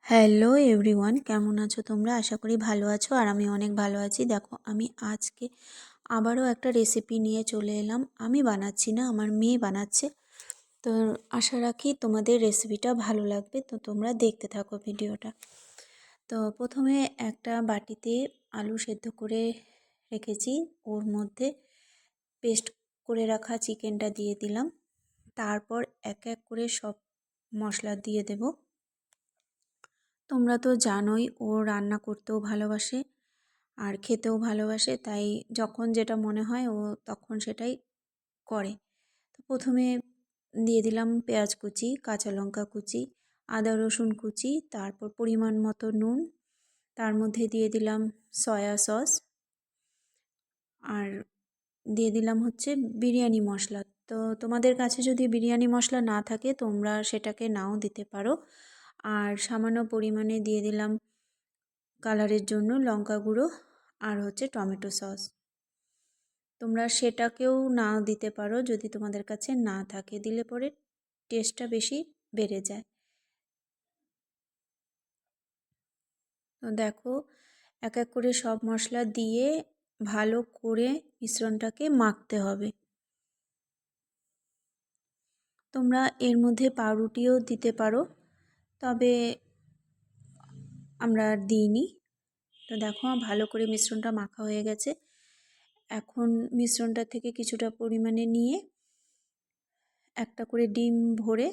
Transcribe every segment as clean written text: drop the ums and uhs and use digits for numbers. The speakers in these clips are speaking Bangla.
হ্যালো এভরিওয়ান, কেমন আছো তোমরা? আশা করি ভালো আছো আর আমি অনেক ভালো আছি। দেখো, আমি আজকে আবারও একটা রেসিপি নিয়ে চলে এলাম। আমি বানাচ্ছি না, আমার মেয়ে বানাচ্ছে। তো আশা রাখি তোমাদের রেসিপিটা ভালো লাগবে। তো তোমরা দেখতে থাকো ভিডিওটা। তো প্রথমে একটা বাটিতে আলু সেদ্ধ করে রেখেছি, ওর মধ্যে পেস্ট করে রাখা চিকেনটা দিয়ে দিলাম। তারপর এক এক করে সব মশলা দিয়ে দেব। তোমরা তো জানোই ও রান্না করতেও ভালোবাসে আর খেতেও ভালোবাসে, তাই যখন যেটা মনে হয় ও তখন সেটাই করে। তো প্রথমে দিয়ে দিলাম পেঁয়াজ কুচি, কাঁচা লঙ্কা কুচি, আদা রসুন কুচি, তারপর পরিমাণ মতো নুন, তার মধ্যে দিয়ে দিলাম সয়া সস, আর দিয়ে দিলাম হচ্ছে বিরিয়ানি মশলা। তো তোমাদের কাছে যদি বিরিয়ানি মশলা না থাকে তোমরা সেটাকে নাও দিতে পারো। আর সামান্য পরিমাণে দিয়ে দিলাম কালারের জন্য লঙ্কা গুঁড়ো আর হচ্ছে টমেটো সস। তোমরা সেটাকেও নাও দিতে পারো যদি তোমাদের কাছে না থাকে, দিলে পরে টেস্টটা বেশি বেড়ে যায়। তো দেখো, এক এক করে সব মশলা দিয়ে ভালো করে মিশ্রণটাকে মাখতে হবে। তোমরা এর মধ্যে পাউরুটিও দিতে পারো, তবে আমরা আর দিইনি। তো দেখো, ভালো করে মিশ্রণটা মাখা হয়ে গেছে। এখন মিশ্রণটা থেকে কিছুটা পরিমাণে নিয়ে একটা করে ডিম ভরে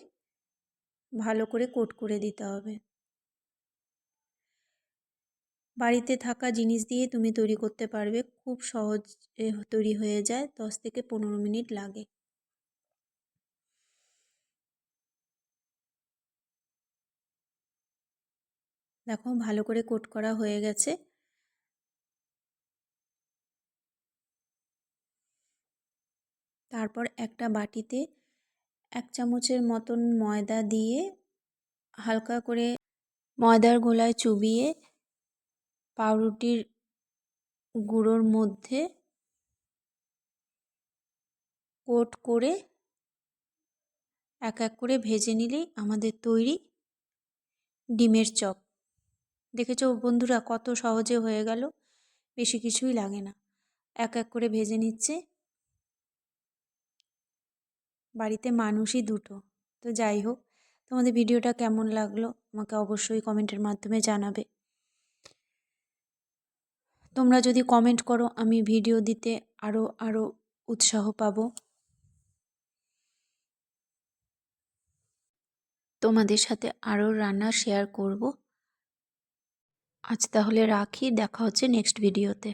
ভালো করে কোট করে দিতে হবে। বাড়িতে থাকা জিনিস দিয়ে তুমি তৈরি করতে পারবে, খুব সহজে তৈরি হয়ে যায়, 10 থেকে 15 মিনিট লাগে। দেখো, ভালো করে কোট করা হয়ে গেছে। তারপর একটা বাটিতে 1 চামচের মতন ময়দা দিয়ে হালকা করে ময়দার গোলায় চুবিয়ে পাউরুটির গুঁড়োর মধ্যে কোট করে এক এক করে ভেজে নিলেই আমাদের তৈরি ডিমের চপ। দেখেছো বন্ধুরা, কত সহজে হয়ে গেল, বেশি কিছুই লাগে না। এক এক করে ভেজে নিচ্ছে, বাড়িতে মানুষই দুটো। তো যাই হোক, তোমাদের ভিডিওটা কেমন লাগলো আমাকে অবশ্যই কমেন্টের মাধ্যমে জানাবে। তোমরা যদি কমেন্ট করো আমি ভিডিও দিতে আরও উৎসাহ পাবো। তোমাদের সাথে আরও রান্না শেয়ার করব। আজ তাহলে রাখি, দেখা হচ্ছে নেক্সট ভিডিওতে।